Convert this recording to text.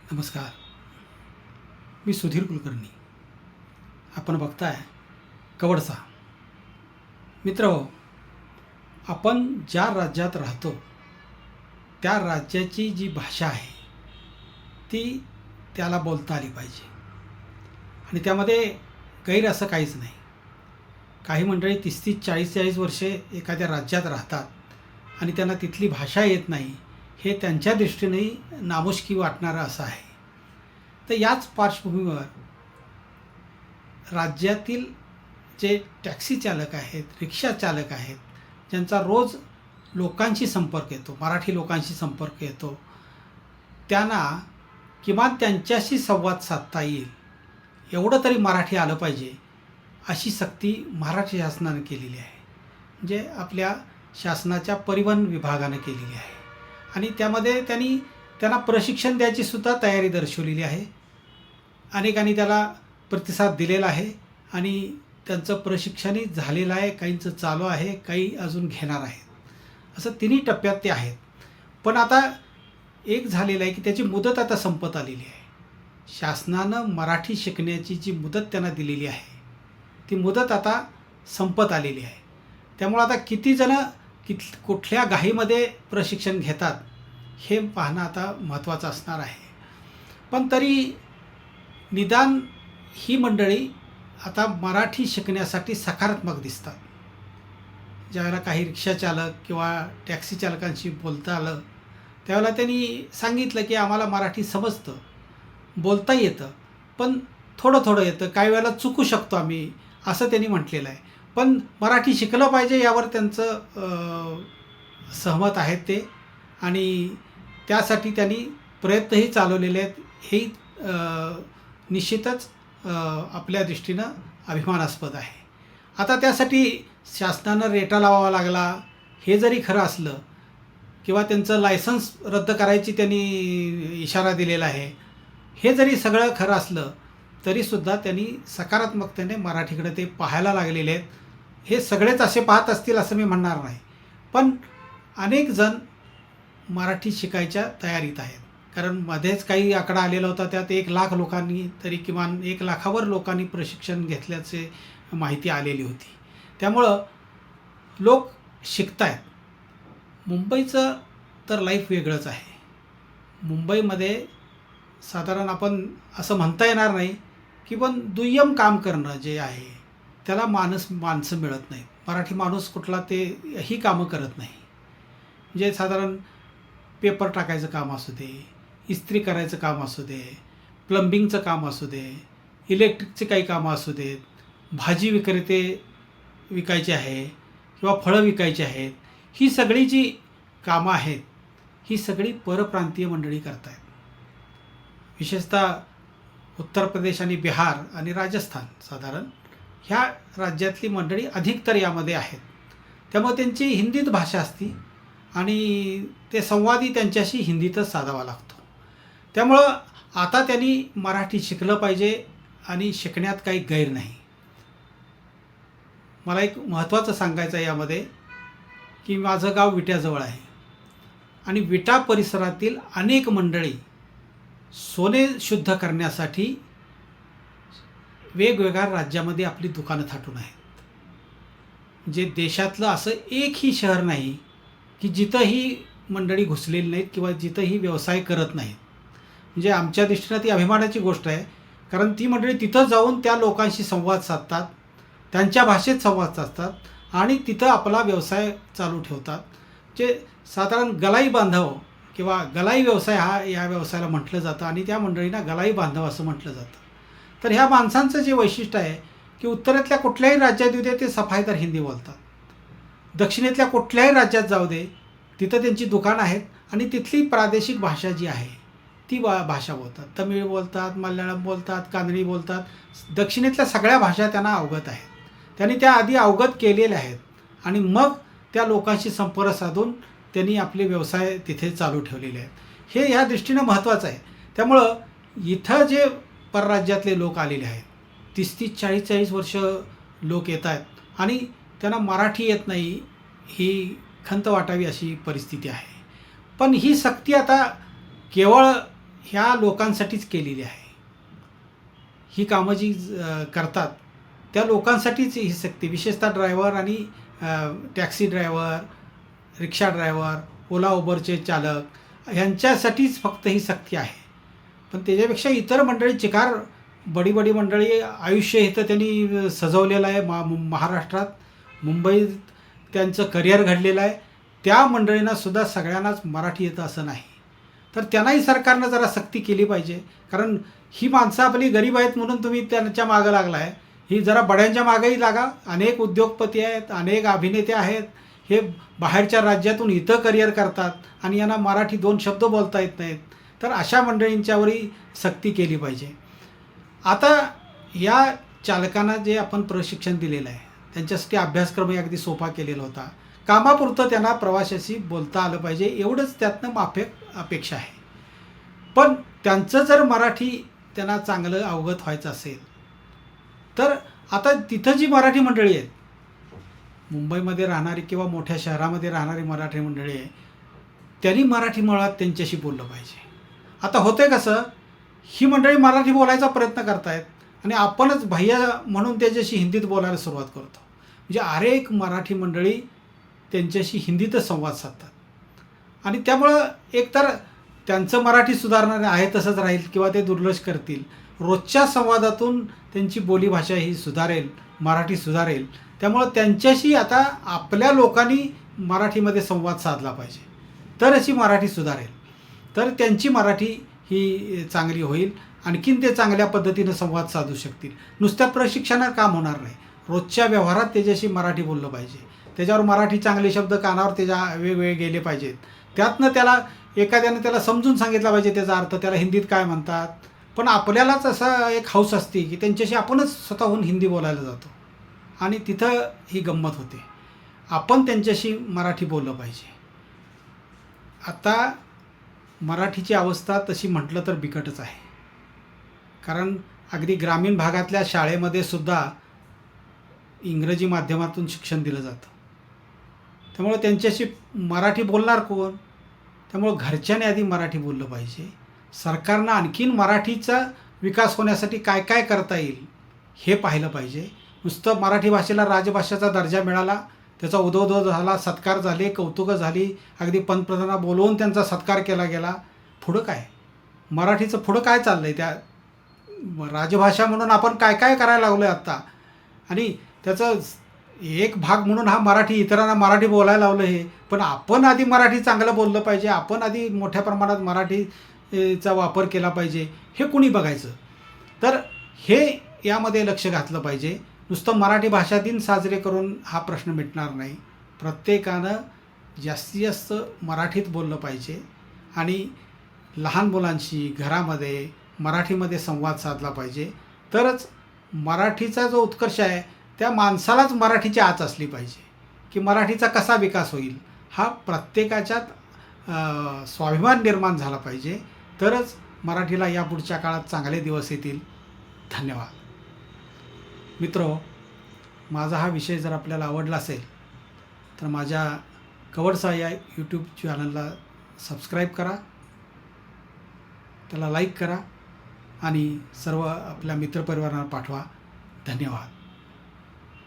नमस्कार. मी सुधीर कुलकर्णी. आपण बघताय कवडसा. मित्रहो, आपण ज्या राज्यात राहतो त्या राज्याची जी भाषा आहे ती त्याला बोलता आली पाहिजे आणि त्यामध्ये गैर असं काहीच नाही. काही मंडळी 30-30 40-40 वर्षे एखाद्या राज्यात राहतात आणि त्यांना तिथली भाषा येत नाही, हे त्यांच्या दृष्टीनेही नामुष्की वाटणारं असं आहे. तर याच पार्श्वभूमीवर राज्यातील जे टॅक्सी चालक आहेत, रिक्षा चालक आहेत, ज्यांचा रोज लोकांशी संपर्क येतो, मराठी लोकांशी संपर्क येतो, त्यांना किमान त्यांच्याशी संवाद साधता येईल एवढं तरी मराठी आलं पाहिजे, अशी सक्ती महाराष्ट्र शासनानं केलेली आहे. म्हणजे आपल्या शासनाच्या परिवहन विभागानं केलेली आहे आणि त्यामध्ये त्यांना प्रशिक्षण द्यायची सुद्धा तयारी दर्शवलेली आहे. अनेकांनी त्याला प्रतिसाद दिलेला आहे आणि त्यांचं प्रशिक्षणही झालेलं आहे, काहींचं चालू आहे, काही अजून घेणार आहेत. असं तिन्ही टप्प्यात ते आहेत. पण आता एक झालेलं आहे की त्याची मुदत आता संपत आलेली आहे. शासनानं मराठी शिकण्याची जी मुदत त्यांना दिलेली आहे ती मुदत आता संपत आलेली आहे. त्यामुळं आता किती जणं कुठल्या घाईमध्ये प्रशिक्षण घेतात हे पाहणं आता महत्त्वाचं असणार आहे. पण तरी निदान ही मंडळी आता मराठी शिकण्यासाठी सकारात्मक दिसतात. ज्यावेळेला काही रिक्षाचालक किंवा टॅक्सी चालकांशी बोलता आलं त्यावेळेला त्यांनी सांगितलं की आम्हाला मराठी समजतं, बोलता येतं, पण थोडं थोडं येतं, काही वेळेला चुकू शकतो आम्ही, असं त्यांनी म्हटलेलं आहे. पण मराठी शिकलं पाहिजे यावर त्यांचं सहमत आहेत ते आणि त्यासाठी त्यांनी प्रयत्नही चालवलेले आहेत. हे निश्चितच आपल्या दृष्टीनं अभिमानास्पद आहे. आता त्यासाठी शासनानं रेटा लावावा लागला हे जरी खरं असलं किंवा त्यांचं लायसन्स रद्द करायची त्यांनी इशारा दिलेला आहे, हे जरी सगळं खरं असलं तरीसुद्धा त्यांनी सकारात्मकतेने मराठीकडे ते पाहायला लागलेले आहेत. हे सगळेच असे पाहत असतील असं मी म्हणणार नाही, पण अनेक जण मराठी शिकायच्या तयारीत आहेत. कारण मध्येच काही आकडा आलेला होता, त्यात 1,00,000 लोकांनी तरी किमान 1,00,000वर लोकांनी प्रशिक्षण घेतल्याचे माहिती आलेली होती. त्यामुळं लोक शिकत आहेत. मुंबईचं तर लाईफ वेगळंच आहे. मुंबईमध्ये साधारण आपण असं म्हणता येणार नाही की पण दुय्यम काम करणं जे आहे त्याला माणसं मिळत नाहीत. मराठी माणूस कुठला ते ही कामं करत नाही. म्हणजे साधारण पेपर टाकायचं काम असू दे, इस्त्री करायचं काम असू दे, प्लंबिंगचं काम असू दे, इलेक्ट्रिकचे काही कामं असू देत, भाजी विक्रेते विकायचे आहे किंवा फळं विकायची आहेत, ही सगळी जी कामं आहेत ही सगळी परप्रांतीय मंडळी करत आहेत. विशेषतः उत्तर प्रदेश आणि बिहार आणि राजस्थान साधारण ह्या राज्यातली मंडळी अधिकतर यामध्ये आहेत. त्यामुळे त्यांची हिंदीत भाषा असते आणि ते संवादही त्यांच्याशी हिंदीतच साधावा लागतो. त्यामुळं आता त्यांनी मराठी शिकलं पाहिजे आणि शिकण्यात काही गैर नाही. मला एक महत्त्वाचं सांगायचं आहे यामध्ये की माझं गाव विट्याजवळ आहे आणि विटा परिसरातील अनेक मंडळी सोने शुद्ध करण्यासाठी वेगवेगळ्या राज्यामध्ये आपली दुकानं थाटून आहेत. जे देशातलं असं एकही शहर नाही की जिथं ही मंडळी घुसलेली नाहीत किंवा जिथं ही व्यवसाय करत नाहीत. म्हणजे आमच्या दृष्टीनं ती अभिमानाची गोष्ट आहे, कारण ती मंडळी तिथं जाऊन त्या लोकांशी संवाद साधतात, त्यांच्या भाषेत संवाद साधतात आणि तिथं आपला व्यवसाय चालू ठेवतात. जे साधारण गलाई बांधव किंवा गलाई व्यवसाय हा या व्यवसायाला म्हटलं जातं आणि त्या मंडळींना गलाई बांधव असं म्हटलं जातं. तर ह्या माणसांचं जे वैशिष्ट्य आहे की उत्तरेतल्या कुठल्याही राज्यात येऊ दे ते सफाईदार हिंदी बोलतात, दक्षिणेतल्या कुठल्याही राज्यात जाऊ दे तिथं त्यांची दुकानं आहेत आणि तिथली प्रादेशिक भाषा जी आहे ती भाषा बोलतात. तमिळ बोलतात, मल्याळम बोलतात, कानडी बोलतात. दक्षिणेतल्या सगळ्या भाषा त्यांना अवगत आहेत. त्यांनी त्या आधी अवगत केलेल्या आहेत आणि मग त्या लोकांशी संपर्क साधून त्यांनी आपले व्यवसाय तिथे चालू ठेवलेले आहेत. हे ह्या दृष्टीनं महत्त्वाचं आहे. त्यामुळं इथं जे परराज्यातले लोक आलेले आहेत, 30-30 40-40 वर्ष लोक येत आहेत आणि त्यांना मराठी येत नाही, ही खंत वाटावी अशी परिस्थिती आहे. पण ही सक्ती आता केवळ ह्या लोकांसाठीच केलेली आहे. ही कामं जी करतात त्या लोकांसाठीच ही सक्ती, विशेषतः ड्रायव्हर आणि टॅक्सी ड्रायव्हर, रिक्षा ड्रायव्हर, ओला उबरचे चालक ह्यांच्यासाठीच फक्त ही सक्ती आहे. पण त्याच्यापेक्षा इतर मंडळी, चिकार बडी बडी मंडळी, आयुष्य इथं त्यांनी सजवलेलं आहे. महाराष्ट्रात, मुंबईत त्यांचं करिअर घडलेलं आहे. त्या मंडळींनासुद्धा सगळ्यांनाच मराठी येतं असं नाही. तर त्यांनाही सरकारनं जरा सक्ती केली पाहिजे. कारण ही माणसं आपली गरीब आहेत म्हणून तुम्ही त्यांच्या मागं लागला आहे. ही जरा बड्यांच्या मागेही लागा. अनेक उद्योगपती आहेत, अनेक अभिनेते आहेत, हे बाहेरच्या राज्यातून इथं करिअर करतात आणि यांना मराठी 2 शब्द बोलता येत नाहीत. तर अशा मंडळींच्यावरही सक्ती केली पाहिजे. आता या चालकांना जे आपण प्रशिक्षण दिलेलं आहे त्यांच्यासाठी अभ्यासक्रमही अगदी सोपा केलेला होता. कामापुरतं त्यांना प्रवाशाशी बोलता आलं पाहिजे, एवढंच त्यातनं माफक अपेक्षा आहे. पण त्यांचं जर मराठी त्यांना चांगलं अवगत व्हायचं असेल तर आता तिथं जी मराठी मंडळी आहेत, मुंबईमध्ये राहणारी किंवा मोठ्या शहरामध्ये राहणारी मराठी मंडळी आहे, त्यांनी मराठी मुळात त्यांच्याशी बोललं पाहिजे. आता होतंय कसं, ही मंडळी मराठी बोलायचा प्रयत्न करतायत आणि आपणच बाह्य म्हणून त्याच्याशी हिंदीत बोलायला सुरुवात करतो. म्हणजे अनेक मराठी मंडळी त्यांच्याशी हिंदीतच संवाद साधतात आणि त्यामुळं एकतर त्यांचं मराठी सुधारणार आहे तसंच राहील किंवा ते दुर्लक्ष करतील. रोजच्या संवादातून त्यांची बोलीभाषा ही सुधारेल, मराठी सुधारेल. त्यामुळं त्यांच्याशी आता आपल्या लोकांनी मराठीमध्ये संवाद साधला पाहिजे, तरच ही मराठी सुधारेल. तर त्यांची मराठी ही चांगली होईल, आणखीन ते चांगल्या पद्धतीनं संवाद साधू शकतील. नुसत्या प्रशिक्षणात काम होणार नाही, रोजच्या व्यवहारात त्याच्याशी मराठी बोललं पाहिजे. त्याच्यावर मराठी चांगले शब्द कानावर त्याच्या वेगवेगळे गेले पाहिजेत. त्यातनं त्याला एखाद्यानं त्याला समजून सांगितला पाहिजे त्याचा अर्थ, त्याला हिंदीत काय म्हणतात. पण आपल्यालाच असा एक हौस असते की त्यांच्याशी आपणच स्वतःहून हिंदी बोलायला जातो आणि तिथं ही गंमत होते. आपण त्यांच्याशी मराठी बोललं पाहिजे. आता मराठीची अवस्था तशी म्हटलं तर बिकटच आहे. कारण अगदी ग्रामीण भागातल्या शाळेमध्ये सुद्धा इंग्रजी माध्यमातून शिक्षण दिलं जातं. त्यामुळे त्यांच्याशी मराठी बोलणार कोण? त्यामुळं घरच्याने आधी मराठी बोललं पाहिजे. सरकारनं आणखीन मराठीचा विकास होण्यासाठी काय काय करता येईल हे पाहिलं पाहिजे. नुसतं मराठी भाषेला राजभाषेचा दर्जा मिळाला, त्याचा उदोउदो झाला, सत्कार झाले, कौतुकं झाली, अगदी पंतप्रधानांना बोलवून त्यांचा सत्कार केला गेला. पुढं काय? मराठीचं पुढं काय चाललं आहे? त्या राजभाषा म्हणून आपण काय काय करायला लागलो आहे आत्ता, आणि त्याचं एक भाग म्हणून हा मराठी, इतरांना मराठी बोलायला लावलं हे. पण आपण आधी मराठी चांगलं बोललं पाहिजे, आपण आधी मोठ्या प्रमाणात मराठीचा वापर केला पाहिजे, हे कुणी बघायचं? तर हे यामध्ये लक्ष घातलं पाहिजे. नुसतं मराठी भाषा दिन साजरे करून हा प्रश्न मिटणार नाही. प्रत्येकानं जास्तीत जास्त मराठीत बोललं पाहिजे आणि लहान मुलांशी घरामध्ये मराठीमध्ये संवाद साधला पाहिजे. तरच मराठीचा जो उत्कर्ष आहे त्या माणसालाच मराठीची आच असली पाहिजे की मराठीचा कसा विकास होईल, हा प्रत्येकाच्यात स्वाभिमान निर्माण झाला पाहिजे. तरच मराठीला यापुढच्या काळात चांगले दिवस येतील. धन्यवाद. मित्रो, माझा हा विषय जर आपल्याला आवडला असेल तर माझ्या कवडसा या यूट्यूब चॅनलला सबस्क्राईब करा, त्याला लाईक करा आणि सर्व आपल्या मित्रपरिवारांना पाठवा. धन्यवाद.